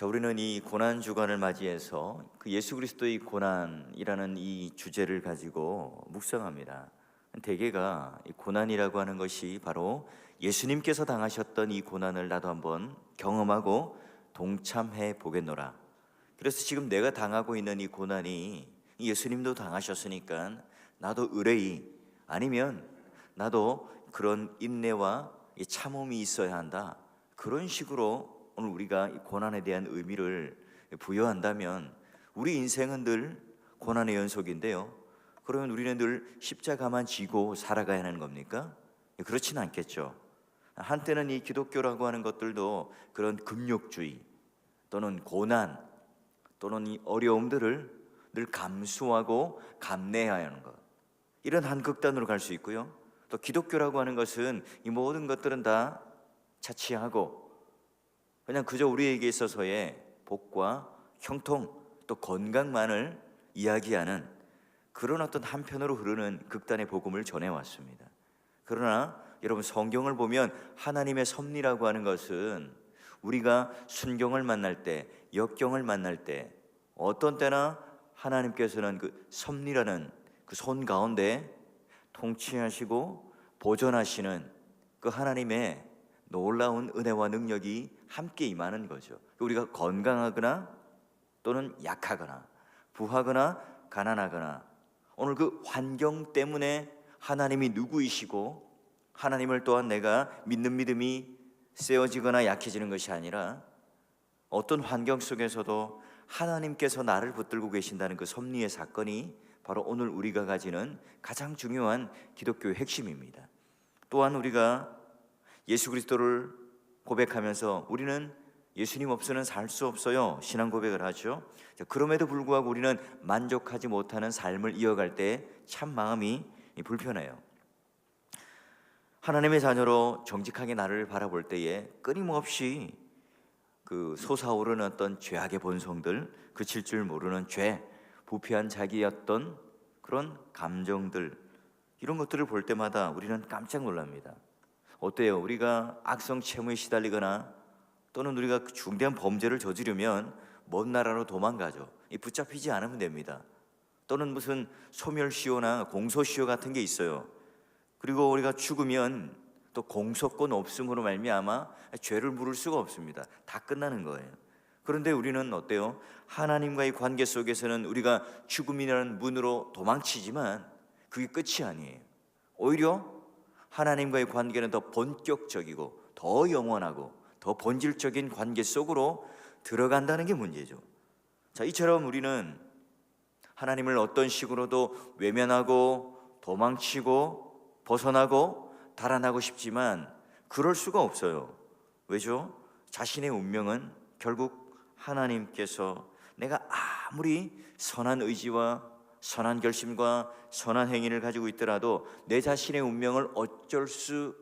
우리는 이 고난 주간을 맞이해서 그 예수 그리스도의 고난이라는 이 주제를 가지고 묵상합니다. 대개가 이 고난이라고 하는 것이 바로 예수님께서 당하셨던 이 고난을 나도 한번 경험하고 동참해 보겠노라. 그래서 지금 내가 당하고 있는 이 고난이 예수님도 당하셨으니까 나도 의뢰이, 아니면 나도 그런 인내와 이 참음이 있어야 한다. 그런 식으로 오늘 우리가 이 고난에 대한 의미를 부여한다면 우리 인생은 늘 고난의 연속인데요, 그러면 우리는 늘 십자가만 지고 살아가야 하는 겁니까? 그렇지는 않겠죠. 한때는 이 기독교라고 하는 것들도 그런 금욕주의 또는 고난 또는 이 어려움들을 늘 감수하고 감내해야 하는 것, 이런 한 극단으로 갈 수 있고요, 또 기독교라고 하는 것은 이 모든 것들은 다 차치하고 그냥 그저 우리에게 있어서의 복과 형통 또 건강만을 이야기하는 그런 어떤 한편으로 흐르는 극단의 복음을 전해왔습니다. 그러나 여러분, 성경을 보면 하나님의 섭리라고 하는 것은 우리가 순경을 만날 때, 역경을 만날 때, 어떤 때나 하나님께서는 그 섭리라는 그 손 가운데 통치하시고 보존하시는 그 하나님의 놀라운 은혜와 능력이 함께 임하는 거죠. 우리가 건강하거나 또는 약하거나 부하거나 가난하거나 오늘 그 환경 때문에 하나님이 누구이시고 하나님을 또한 내가 믿는 믿음이 세워지거나 약해지는 것이 아니라 어떤 환경 속에서도 하나님께서 나를 붙들고 계신다는 그 섭리의 사건이 바로 오늘 우리가 가지는 가장 중요한 기독교의 핵심입니다. 또한 우리가 예수 그리스도를 고백하면서 우리는 예수님 없이는 살 수 없어요, 신앙 고백을 하죠. 그럼에도 불구하고 우리는 만족하지 못하는 삶을 이어갈 때 참 마음이 불편해요. 하나님의 자녀로 정직하게 나를 바라볼 때에 끊임없이 그 솟아오르는 어떤 죄악의 본성들, 그칠 줄 모르는 죄, 부패한 자기의 어떤 그런 감정들, 이런 것들을 볼 때마다 우리는 깜짝 놀랍니다. 어때요? 우리가 악성 채무에 시달리거나 또는 우리가 중대한 범죄를 저지르면 먼 나라로 도망가죠. 붙잡히지 않으면 됩니다. 또는 무슨 소멸시효나 공소시효 같은 게 있어요. 그리고 우리가 죽으면 또 공소권 없음으로 말미암아 죄를 물을 수가 없습니다. 다 끝나는 거예요. 그런데 우리는 어때요? 하나님과의 관계 속에서는 우리가 죽음이라는 문으로 도망치지만 그게 끝이 아니에요. 오히려 하나님과의 관계는 더 본격적이고 더 영원하고 더 본질적인 관계 속으로 들어간다는 게 문제죠. 이처럼 우리는 하나님을 어떤 식으로도 외면하고 도망치고 벗어나고 달아나고 싶지만 그럴 수가 없어요. 왜죠? 자신의 운명은 결국 하나님께서 내가 아무리 선한 의지와 선한 결심과 선한 행위를 가지고 있더라도 내 자신의 운명을 어찌할 수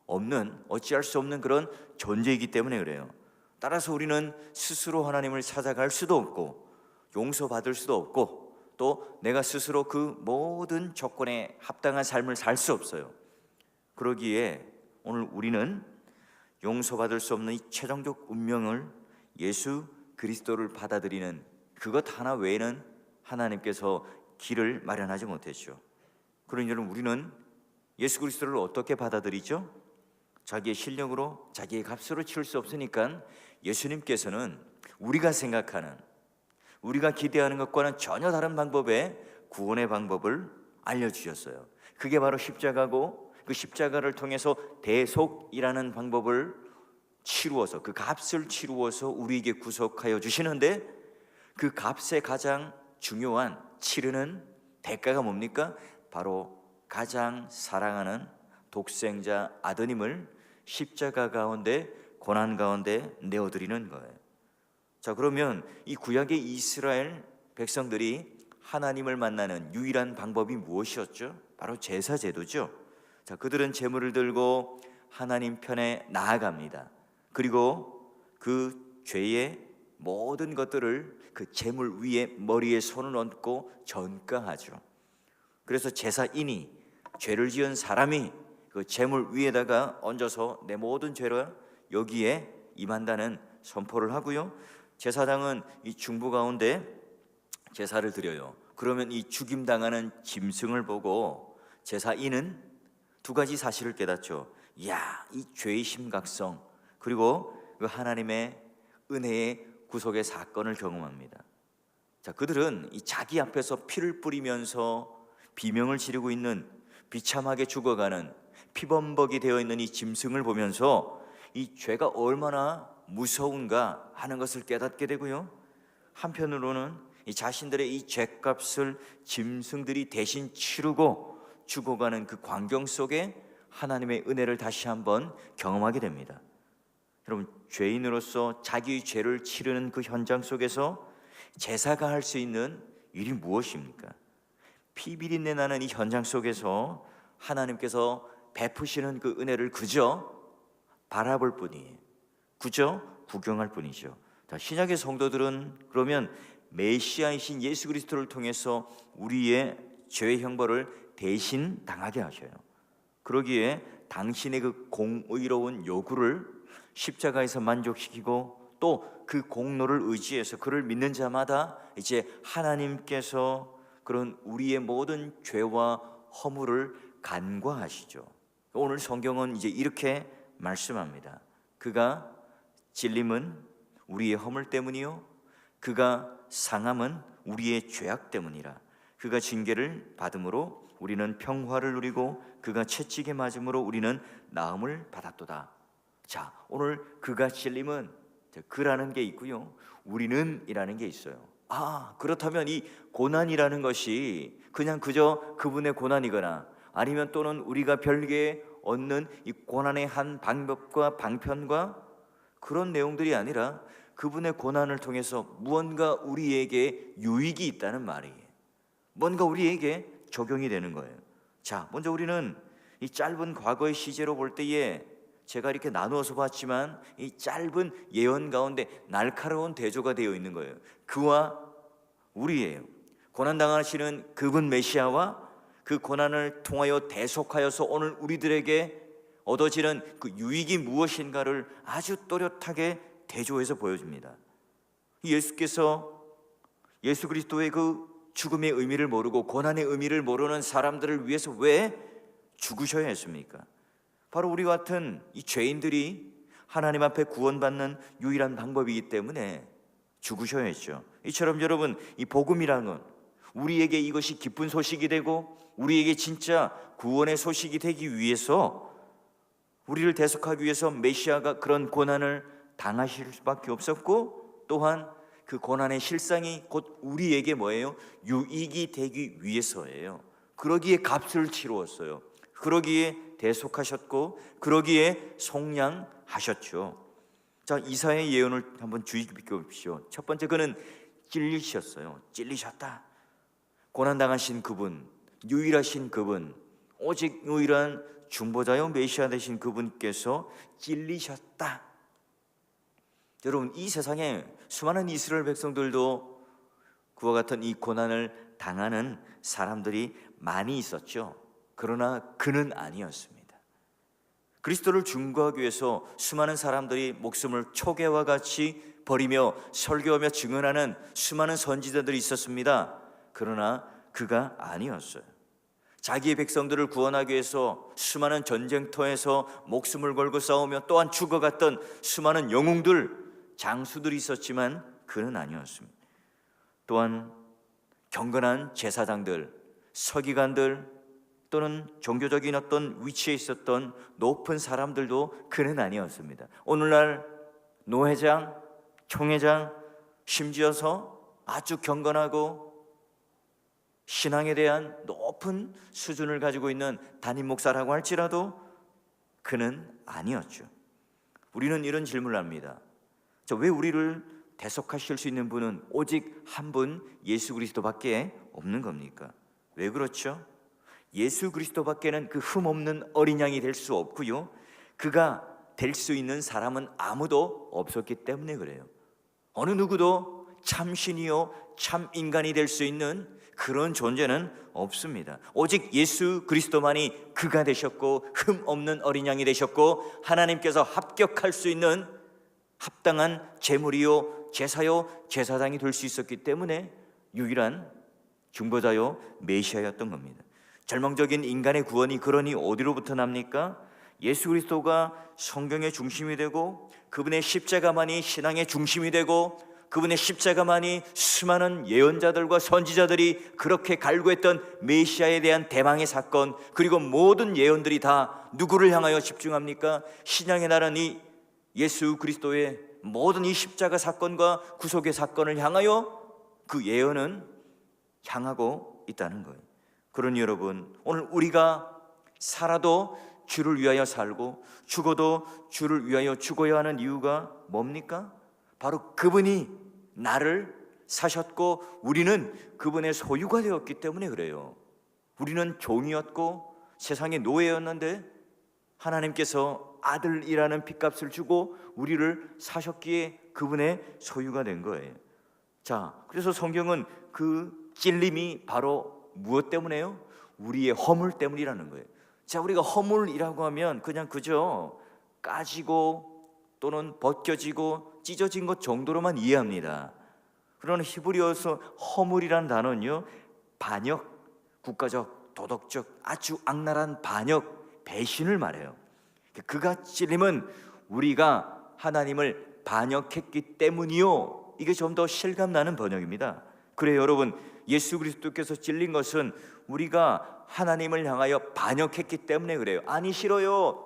없는 그런 존재이기 때문에 그래요. 따라서 우리는 스스로 하나님을 찾아갈 수도 없고 용서받을 수도 없고 또 내가 스스로 그 모든 조건에 합당한 삶을 살 수 없어요. 그러기에 오늘 우리는 용서받을 수 없는 이 최종적 운명을 예수 그리스도를 받아들이는 그것 하나 외에는 하나님께서 길을 마련하지 못했죠. 그러니 여러분, 우리는 예수 그리스도를 어떻게 받아들이죠? 자기의 실력으로 자기의 값으로 치울 수 없으니까 예수님께서는 우리가 생각하는, 우리가 기대하는 것과는 전혀 다른 방법의 구원의 방법을 알려주셨어요. 그게 바로 십자가고, 그 십자가를 통해서 대속이라는 방법을 치루어서, 그 값을 치루어서 우리에게 구속하여 주시는데, 그 값의 가장 중요한 치르는 대가가 뭡니까? 바로 가장 사랑하는 독생자 아드님을 십자가 가운데, 고난 가운데 내어드리는 거예요. 그러면 이 구약의 이스라엘 백성들이 하나님을 만나는 유일한 방법이 무엇이었죠? 바로 제사 제도죠. 그들은 제물을 들고 하나님 편에 나아갑니다. 그리고 그 죄의 모든 것들을 그 제물 위에 머리에 손을 얹고 전가하죠. 그래서 제사인이, 죄를 지은 사람이 그 제물 위에다가 얹어서 내 모든 죄를 여기에 임한다는 선포를 하고요, 제사장은 이 중부 가운데 제사를 드려요. 그러면 이 죽임당하는 짐승을 보고 제사인은 두 가지 사실을 깨닫죠. 이야, 이 죄의 심각성, 그리고 그 하나님의 은혜의 구속의 사건을 경험합니다. 자, 그들은 이 자기 앞에서 피를 뿌리면서 비명을 지르고 있는, 비참하게 죽어가는, 피범벅이 되어 있는 이 짐승을 보면서 이 죄가 얼마나 무서운가 하는 것을 깨닫게 되고요, 한편으로는 이 자신들의 이 죄값을 짐승들이 대신 치르고 죽어가는 그 광경 속에 하나님의 은혜를 다시 한번 경험하게 됩니다. 여러분, 죄인으로서 자기의 죄를 치르는 그 현장 속에서 제사가 할 수 있는 일이 무엇입니까? 피비린내 나는 이 현장 속에서 하나님께서 베푸시는 그 은혜를 그저 바라볼 뿐이에요. 그저 구경할 뿐이죠. 자, 신약의 성도들은 그러면 메시아이신 예수 그리스도를 통해서 우리의 죄의 형벌을 대신 당하게 하셔요. 그러기에 당신의 그 공의로운 요구를 십자가에서 만족시키고 또 그 공로를 의지해서 그를 믿는 자마다 이제 하나님께서 그런 우리의 모든 죄와 허물을 간과하시죠. 오늘 성경은 이제 이렇게 말씀합니다. 그가 찔림은 우리의 허물 때문이요, 그가 상함은 우리의 죄악 때문이라. 그가 징계를 받음으로 우리는 평화를 누리고 그가 채찍에 맞음으로 우리는 나음을 받았도다. 자, 오늘 그가 찔림은 그라는 게 있고요, 우리는 이라는 게 있어요. 그렇다면 이 고난이라는 것이 그냥 그저 그분의 고난이거나 아니면 또는 우리가 별개에 얻는 이 고난의 한 방법과 방편과 그런 내용들이 아니라 그분의 고난을 통해서 무언가 우리에게 유익이 있다는 말이에요. 뭔가 우리에게 적용이 되는 거예요. 자, 먼저 우리는 이 짧은 과거의 시제로 볼 때에 제가 이렇게 나누어서 봤지만 이 짧은 예언 가운데 날카로운 대조가 되어 있는 거예요. 그와 우리예요. 고난당하시는 그분 메시아와 그 고난을 통하여 대속하여서 오늘 우리들에게 얻어지는 그 유익이 무엇인가를 아주 또렷하게 대조해서 보여줍니다. 예수께서 예수 그리스도의 그 죽음의 의미를 모르고 고난의 의미를 모르는 사람들을 위해서 왜 죽으셔야 했습니까? 바로 우리 같은 이 죄인들이 하나님 앞에 구원받는 유일한 방법이기 때문에 죽으셔야 했죠. 이처럼 여러분, 이 복음이라는 우리에게 이것이 기쁜 소식이 되고 우리에게 진짜 구원의 소식이 되기 위해서, 우리를 대속하기 위해서 메시아가 그런 고난을 당하실 수밖에 없었고, 또한 그 고난의 실상이 곧 우리에게 뭐예요? 유익이 되기 위해서예요. 그러기에 값을 치루었어요. 그러기에 대속하셨고 그러기에 속량하셨죠. 자, 이사야의 예언을 한번 주의 깊게 보십시오. 첫 번째, 그는 찔리셨어요. 찔리셨다. 고난당하신 그분, 유일하신 그분, 오직 유일한 중보자요 메시아 되신 그분께서 찔리셨다. 여러분, 이 세상에 수많은 이스라엘 백성들도 그와 같은 이 고난을 당하는 사람들이 많이 있었죠. 그러나 그는 아니었습니다. 그리스도를 증거하기 위해서 수많은 사람들이 목숨을 초계와 같이 버리며 설교하며 증언하는 수많은 선지자들이 있었습니다. 그러나 그가 아니었어요. 자기의 백성들을 구원하기 위해서 수많은 전쟁터에서 목숨을 걸고 싸우며 또한 죽어갔던 수많은 영웅들, 장수들이 있었지만 그는 아니었습니다. 또한 경건한 제사장들, 서기관들, 또는 종교적인 어떤 위치에 있었던 높은 사람들도 그는 아니었습니다. 오늘날 노회장, 총회장, 심지어서 아주 경건하고 신앙에 대한 높은 수준을 가지고 있는 담임 목사라고 할지라도 그는 아니었죠. 우리는 이런 질문을 합니다. 왜 우리를 대속하실 수 있는 분은 오직 한 분 예수 그리스도밖에 없는 겁니까? 왜 그렇죠? 예수 그리스도밖에는 그 흠없는 어린 양이 될 수 없고요, 그가 될 수 있는 사람은 아무도 없었기 때문에 그래요. 어느 누구도 참 신이요 참 인간이 될 수 있는 그런 존재는 없습니다. 오직 예수 그리스도만이 그가 되셨고 흠없는 어린 양이 되셨고 하나님께서 합격할 수 있는 합당한 제물이요 제사요 제사장이 될 수 있었기 때문에 유일한 중보자요 메시아였던 겁니다. 절망적인 인간의 구원이 그러니 어디로부터 납니까? 예수 그리스도가 성경의 중심이 되고 그분의 십자가만이 신앙의 중심이 되고 그분의 십자가만이 수많은 예언자들과 선지자들이 그렇게 갈구했던 메시아에 대한 대망의 사건, 그리고 모든 예언들이 다 누구를 향하여 집중합니까? 신약의 날은 이 예수 그리스도의 모든 이 십자가 사건과 구속의 사건을 향하여 그 예언은 향하고 있다는 거예요. 그러니 여러분, 오늘 우리가 살아도 주를 위하여 살고 죽어도 주를 위하여 죽어야 하는 이유가 뭡니까? 바로 그분이 나를 사셨고 우리는 그분의 소유가 되었기 때문에 그래요. 우리는 종이었고 세상의 노예였는데 하나님께서 아들이라는 핏값을 주고 우리를 사셨기에 그분의 소유가 된 거예요. 자, 그래서 성경은 그 찔림이 바로 무엇 때문에요? 우리의 허물 때문이라는 거예요. 자, 우리가 허물이라고 하면 그냥 그저 까지고 또는 벗겨지고 찢어진 것 정도로만 이해합니다. 그러나 히브리어에서 허물이라는 단어는요, 반역, 국가적, 도덕적, 아주 악랄한 반역, 배신을 말해요. 그가 찔림은 우리가 하나님을 반역했기 때문이요. 이게 좀 더 실감나는 번역입니다. 그래요, 여러분, 예수 그리스도께서 찔린 것은 우리가 하나님을 향하여 반역했기 때문에 그래요. 아니, 싫어요.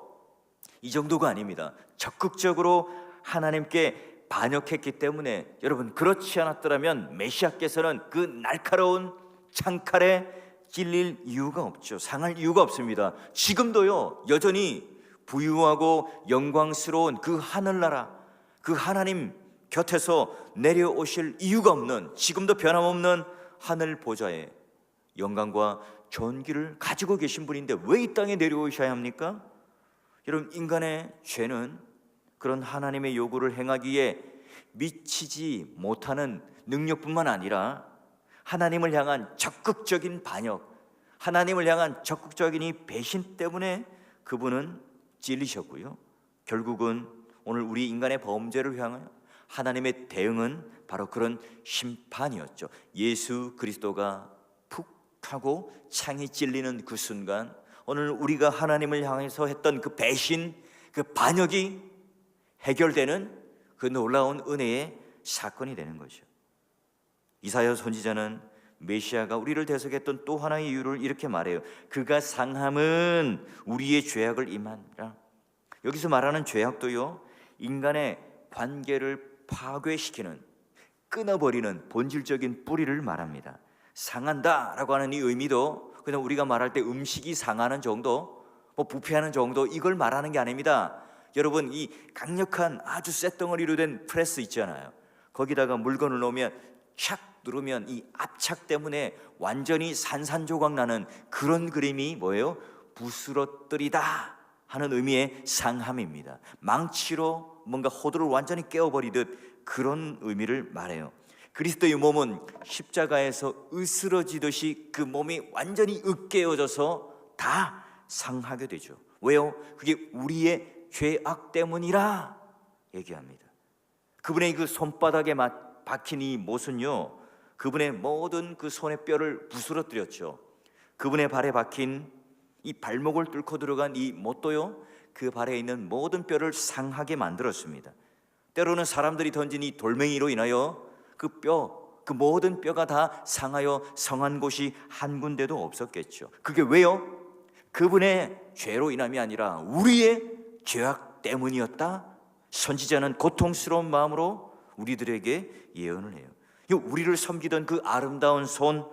이 정도가 아닙니다. 적극적으로 하나님께 반역했기 때문에. 여러분, 그렇지 않았더라면 메시아께서는 그 날카로운 창칼에 찔릴 이유가 없죠. 상할 이유가 없습니다. 지금도요, 여전히 부유하고 영광스러운 그 하늘나라, 그 하나님 곁에서 내려오실 이유가 없는, 지금도 변함없는 하늘 보좌에 영광과 존귀를 가지고 계신 분인데 왜 이 땅에 내려오셔야 합니까? 여러분, 인간의 죄는 그런 하나님의 요구를 행하기에 미치지 못하는 능력뿐만 아니라 하나님을 향한 적극적인 반역, 하나님을 향한 적극적인 이 배신 때문에 그분은 찔리셨고요. 결국은 오늘 우리 인간의 범죄를 향하여 하나님의 대응은 바로 그런 심판이었죠. 예수 그리스도가 푹 하고 창이 찔리는 그 순간, 오늘 우리가 하나님을 향해서 했던 그 배신, 그 반역이 해결되는 그 놀라운 은혜의 사건이 되는 거죠. 이사야 선지자는 메시아가 우리를 대속했던 또 하나의 이유를 이렇게 말해요. 그가 상함은 우리의 죄악을 임하니라. 여기서 말하는 죄악도요, 인간의 관계를 파괴시키는, 끊어버리는 본질적인 뿌리를 말합니다. 상한다라고 하는 이 의미도 그냥 우리가 말할 때 음식이 상하는 정도, 부패하는 정도, 이걸 말하는 게 아닙니다. 여러분, 이 강력한 아주 쇳덩어리로 된 프레스 있잖아요. 거기다가 물건을 넣으면 착 누르면 이 압착 때문에 완전히 산산조각 나는 그런 그림이 뭐예요? 부스러뜨리다 하는 의미의 상함입니다. 망치로 뭔가 호두를 완전히 깨어버리듯 그런 의미를 말해요. 그리스도의 몸은 십자가에서 으스러지듯이 그 몸이 완전히 으깨어져서 다 상하게 되죠. 왜요? 그게 우리의 죄악 때문이라 얘기합니다. 그분의 그 손바닥에 박힌 이 못은요, 그분의 모든 그 손의 뼈를 부스러뜨렸죠. 그분의 발에 박힌 이 발목을 뚫고 들어간 이 못도요, 그 발에 있는 모든 뼈를 상하게 만들었습니다. 때로는 사람들이 던진 이 돌멩이로 인하여 그 모든 뼈가 다 상하여 성한 곳이 한 군데도 없었겠죠. 그게 왜요? 그분의 죄로 인함이 아니라 우리의 죄악 때문이었다. 선지자는 고통스러운 마음으로 우리들에게 예언을 해요. 우리를 섬기던 그 아름다운 손,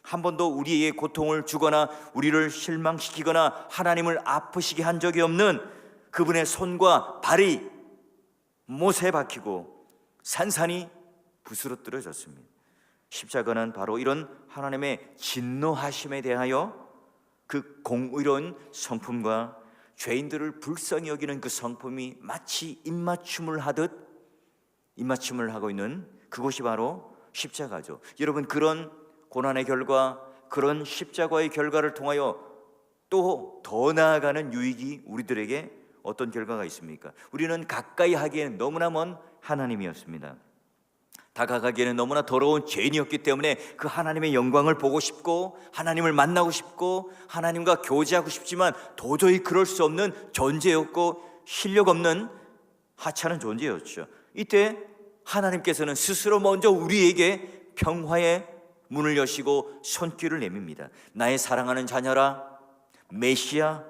한 번도 우리에게 고통을 주거나 우리를 실망시키거나 하나님을 아프시게 한 적이 없는 그분의 손과 발이 못에 박히고 산산이 부스러뜨려졌습니다. 십자가는 바로 이런 하나님의 진노하심에 대하여 그 공의로운 성품과 죄인들을 불쌍히 여기는 그 성품이 마치 입맞춤을 하고 있는 그곳이 바로 십자가죠. 여러분, 그런 고난의 결과, 그런 십자가의 결과를 통하여 또 더 나아가는 유익이 우리들에게 어떤 결과가 있습니까? 우리는 가까이 하기에는 너무나 먼 하나님이었습니다. 다가가기에는 너무나 더러운 죄인이었기 때문에 그 하나님의 영광을 보고 싶고 하나님을 만나고 싶고 하나님과 교제하고 싶지만 도저히 그럴 수 없는 존재였고 실력 없는 하찮은 존재였죠. 이때 하나님께서는 스스로 먼저 우리에게 평화의 문을 여시고 손길을 내밉니다. 나의 사랑하는 자녀라, 메시아,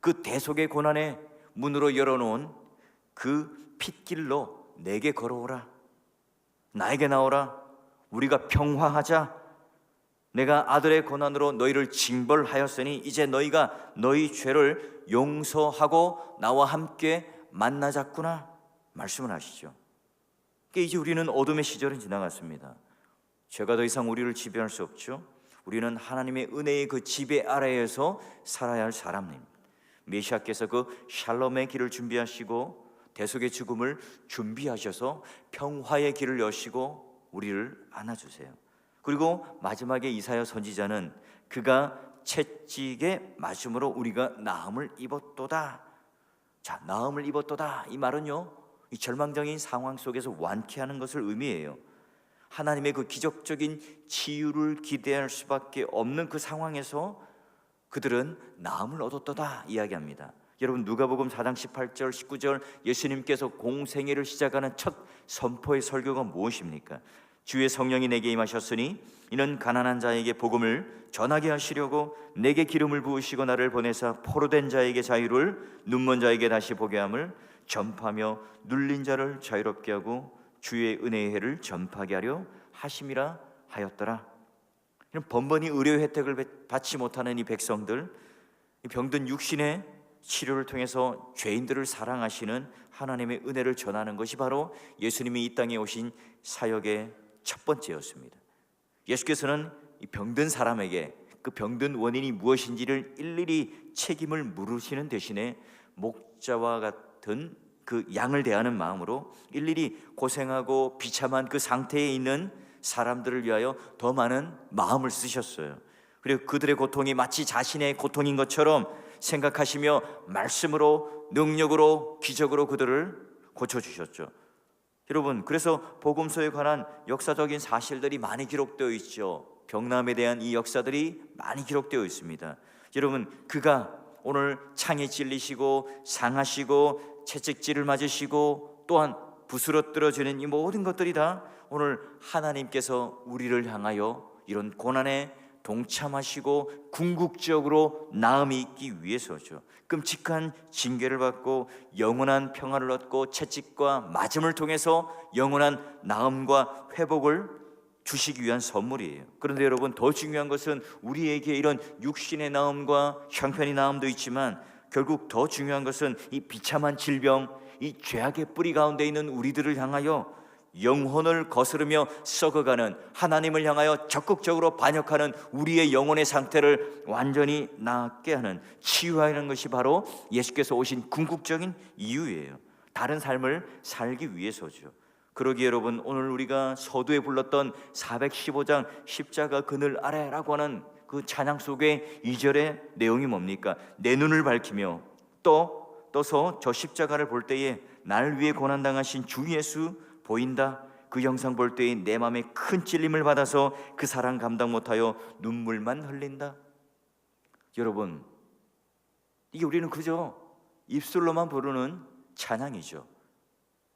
그 대속의 고난의 문으로 열어놓은 그 핏길로 내게 걸어오라, 나에게 나오라, 우리가 평화하자. 내가 아들의 고난으로 너희를 징벌하였으니 이제 너희가 너희 죄를 용서하고 나와 함께 만나자꾸나 말씀을 하시죠. 그러니까 이제 우리는 어둠의 시절은 지나갔습니다. 죄가 더 이상 우리를 지배할 수 없죠. 우리는 하나님의 은혜의 그 지배 아래에서 살아야 할 사람입니다. 메시아께서 그 샬롬의 길을 준비하시고 대속의 죽음을 준비하셔서 평화의 길을 여시고 우리를 안아주세요. 그리고 마지막에 이사야 선지자는 그가 채찍에 맞음으로 우리가 나음을 입었도다. 자, 나음을 입었도다, 이 말은요, 이 절망적인 상황 속에서 완쾌하는 것을 의미해요. 하나님의 그 기적적인 치유를 기대할 수밖에 없는 그 상황에서 그들은 나음을 얻었도다 이야기합니다. 여러분, 누가복음 4장 18절 19절 예수님께서 공생애를 시작하는 첫 선포의 설교가 무엇입니까? 주의 성령이 내게 임하셨으니 이는 가난한 자에게 복음을 전하게 하시려고 내게 기름을 부으시고 나를 보내사 포로된 자에게 자유를, 눈먼 자에게 다시 보게 함을, 전파하며 눌린 자를 자유롭게 하고 주의 은혜의 해를 전파하게 하려 하심이라 하였더라. 번번이 의료 혜택을 받지 못하는 이 백성들, 이 병든 육신의 치료를 통해서 죄인들을 사랑하시는 하나님의 은혜를 전하는 것이 바로 예수님이 이 땅에 오신 사역의 첫 번째였습니다. 예수께서는 이 병든 사람에게 그 병든 원인이 무엇인지를 일일이 책임을 물으시는 대신에 목자와 같은 그 양을 대하는 마음으로 일일이 고생하고 비참한 그 상태에 있는 사람들을 위하여 더 많은 마음을 쓰셨어요. 그리고 그들의 고통이 마치 자신의 고통인 것처럼 생각하시며 말씀으로, 능력으로, 기적으로 그들을 고쳐주셨죠. 여러분, 그래서 복음서에 관한 역사적인 사실들이 많이 기록되어 있죠. 병남에 대한 이 역사들이 많이 기록되어 있습니다. 여러분, 그가 오늘 창에 찔리시고 상하시고 채찍질을 맞으시고 또한 부스러뜨려지는 이 모든 것들이 다 오늘 하나님께서 우리를 향하여 이런 고난에 동참하시고 궁극적으로 나음이 있기 위해서죠. 끔찍한 징계를 받고 영원한 평화를 얻고 채찍과 맞음을 통해서 영원한 나음과 회복을 주시기 위한 선물이에요. 그런데 여러분, 더 중요한 것은 우리에게 이런 육신의 나음과 형편의 나음도 있지만 결국 더 중요한 것은 이 비참한 질병, 이 죄악의 뿌리 가운데 있는 우리들을 향하여 영혼을 거스르며 썩어가는, 하나님을 향하여 적극적으로 반역하는 우리의 영혼의 상태를 완전히 낫게 하는, 치유하는 것이 바로 예수께서 오신 궁극적인 이유예요. 다른 삶을 살기 위해서죠. 그러기에 여러분, 오늘 우리가 서두에 불렀던 415장 십자가 그늘 아래라고 하는 그 찬양 속의 2절의 내용이 뭡니까? 내 눈을 밝히며 떠서 저 십자가를 볼 때에 날 위해 고난당하신 주 예수 보인다. 그 영상 볼 때에 내 마음에 큰 찔림을 받아서 그 사랑 감당 못하여 눈물만 흘린다. 여러분, 이게 우리는 그저 입술로만 부르는 찬양이죠.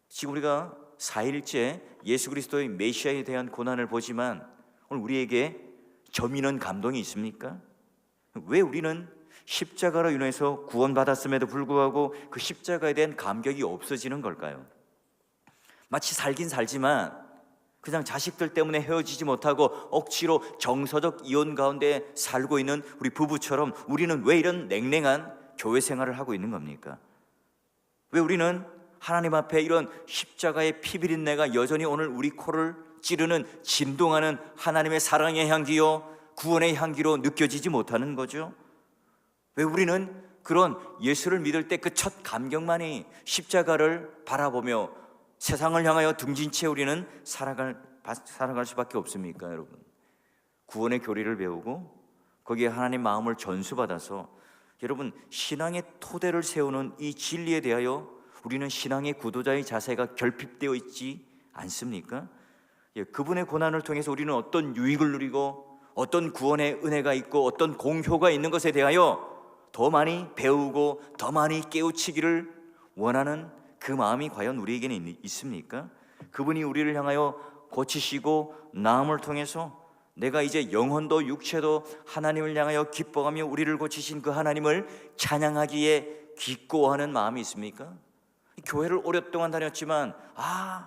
지금 우리가 4일째 예수 그리스도의 메시아에 대한 고난을 보지만 오늘 우리에게 저미는 감동이 있습니까? 왜 우리는 십자가로 인해서 구원받았음에도 불구하고 그 십자가에 대한 감격이 없어지는 걸까요? 마치 살긴 살지만 그냥 자식들 때문에 헤어지지 못하고 억지로 정서적 이혼 가운데 살고 있는 우리 부부처럼 우리는 왜 이런 냉랭한 교회 생활을 하고 있는 겁니까? 왜 우리는 하나님 앞에 이런 십자가의 피비린내가 여전히 오늘 우리 코를 찌르는, 진동하는 하나님의 사랑의 향기요 구원의 향기로 느껴지지 못하는 거죠? 왜 우리는 그런 예수를 믿을 때 그 첫 감격만이 십자가를 바라보며 세상을 향하여 등진 채 우리는 살아갈 수밖에 없습니까? 여러분, 구원의 교리를 배우고 거기에 하나님 마음을 전수받아서 여러분, 신앙의 토대를 세우는 이 진리에 대하여 우리는 신앙의 구도자의 자세가 결핍되어 있지 않습니까? 그분의 고난을 통해서 우리는 어떤 유익을 누리고 어떤 구원의 은혜가 있고 어떤 공효가 있는 것에 대하여 더 많이 배우고 더 많이 깨우치기를 원하는 그 마음이 과연 우리에게는 있습니까? 그분이 우리를 향하여 고치시고 나음을 통해서 내가 이제 영혼도 육체도 하나님을 향하여 기뻐하며 우리를 고치신 그 하나님을 찬양하기에 기꺼워하는 마음이 있습니까? 교회를 오랫동안 다녔지만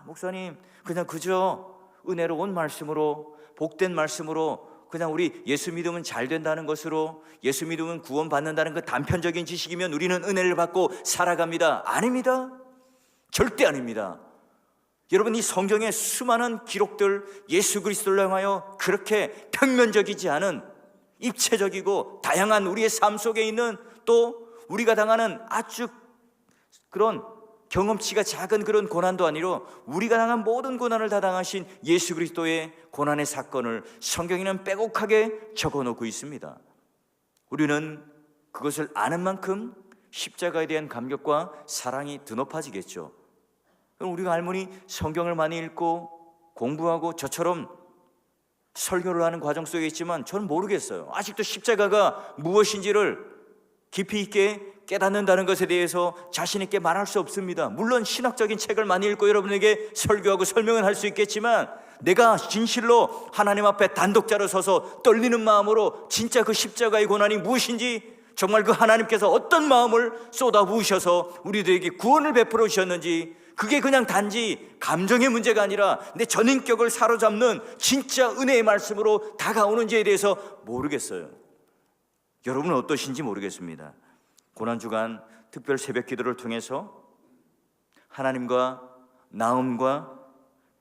목사님 그냥 그저 은혜로운 말씀으로 복된 말씀으로 그냥 우리 예수 믿으면 잘 된다는 것으로 예수 믿으면 구원받는다는 그 단편적인 지식이면 우리는 은혜를 받고 살아갑니다. 아닙니다. 절대 아닙니다. 여러분, 이 성경의 수많은 기록들 예수 그리스도를 향하여 그렇게 평면적이지 않은 입체적이고 다양한 우리의 삶 속에 있는 또 우리가 당하는 아주 그런 경험치가 작은 그런 고난도 아니로 우리가 당한 모든 고난을 다 당하신 예수 그리스도의 고난의 사건을 성경에는 빼곡하게 적어놓고 있습니다. 우리는 그것을 아는 만큼 십자가에 대한 감격과 사랑이 더 높아지겠죠. 그럼 우리가 할머니 성경을 많이 읽고 공부하고 저처럼 설교를 하는 과정 속에 있지만 저는 모르겠어요. 아직도 십자가가 무엇인지를 깊이 있게 깨닫는다는 것에 대해서 자신 있게 말할 수 없습니다. 물론 신학적인 책을 많이 읽고 여러분에게 설교하고 설명은 할 수 있겠지만 내가 진실로 하나님 앞에 단독자로 서서 떨리는 마음으로 진짜 그 십자가의 고난이 무엇인지, 정말 그 하나님께서 어떤 마음을 쏟아부으셔서 우리들에게 구원을 베풀어 주셨는지, 그게 그냥 단지 감정의 문제가 아니라 내 전인격을 사로잡는 진짜 은혜의 말씀으로 다가오는지에 대해서 모르겠어요. 여러분은 어떠신지 모르겠습니다. 고난주간 특별 새벽 기도를 통해서 하나님과 나음과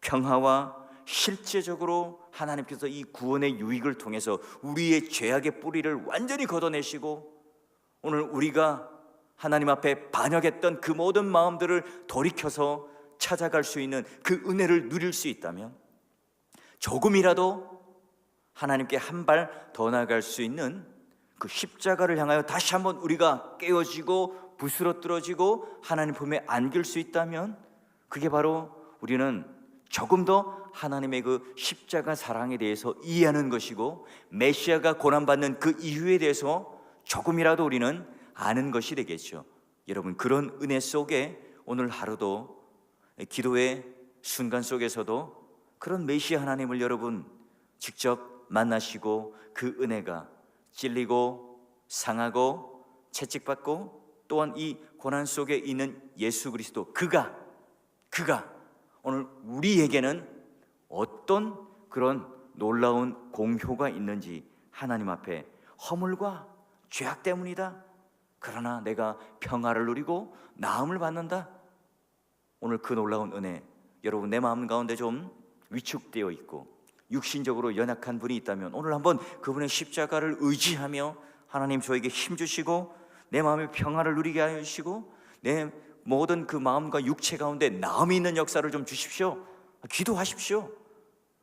평화와 실제적으로 하나님께서 이 구원의 유익을 통해서 우리의 죄악의 뿌리를 완전히 걷어내시고 오늘 우리가 하나님 앞에 반역했던 그 모든 마음들을 돌이켜서 찾아갈 수 있는 그 은혜를 누릴 수 있다면 조금이라도 하나님께 한 발 더 나아갈 수 있는 그 십자가를 향하여 다시 한번 우리가 깨어지고 부스러뜨려지고 하나님 품에 안길 수 있다면 그게 바로 우리는 조금 더 하나님의 그 십자가 사랑에 대해서 이해하는 것이고 메시아가 고난받는 그 이유에 대해서 조금이라도 우리는 아는 것이 되겠죠. 여러분, 그런 은혜 속에 오늘 하루도 기도의 순간 속에서도 그런 메시아 하나님을 여러분 직접 만나시고 그 은혜가 찔리고 상하고 채찍받고 또한 이 고난 속에 있는 예수 그리스도 그가 오늘 우리에게는 어떤 그런 놀라운 공효가 있는지 하나님 앞에 허물과 죄악 때문이다, 그러나 내가 평화를 누리고 나음을 받는다. 오늘 그 놀라운 은혜, 여러분 내 마음 가운데 좀 위축되어 있고 육신적으로 연약한 분이 있다면 오늘 한번 그분의 십자가를 의지하며 하나님 저에게 힘주시고 내 마음에 평화를 누리게 하시고 내 모든 그 마음과 육체 가운데 나음이 있는 역사를 좀 주십시오. 기도하십시오.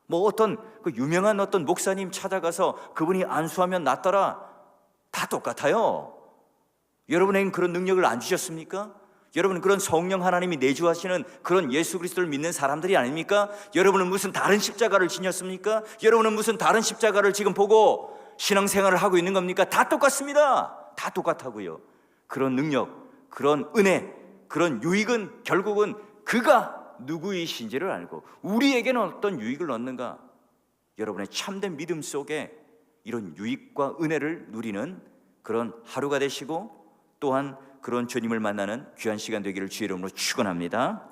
뭐 어떤 그 유명한 어떤 목사님 찾아가서 그분이 안수하면 낫더라, 다 똑같아요. 여러분에겐 그런 능력을 안 주셨습니까? 여러분은 그런 성령 하나님이 내주하시는 그런 예수 그리스도를 믿는 사람들이 아닙니까? 여러분은 무슨 다른 십자가를 지녔습니까? 여러분은 무슨 다른 십자가를 지금 보고 신앙생활을 하고 있는 겁니까? 다 똑같습니다. 다 똑같다고요. 그런 능력, 그런 은혜, 그런 유익은 결국은 그가 누구이신지를 알고 우리에게는 어떤 유익을 얻는가, 여러분의 참된 믿음 속에 이런 유익과 은혜를 누리는 그런 하루가 되시고 또한 그런 주님을 만나는 귀한 시간 되기를 주의 이름으로 축원합니다.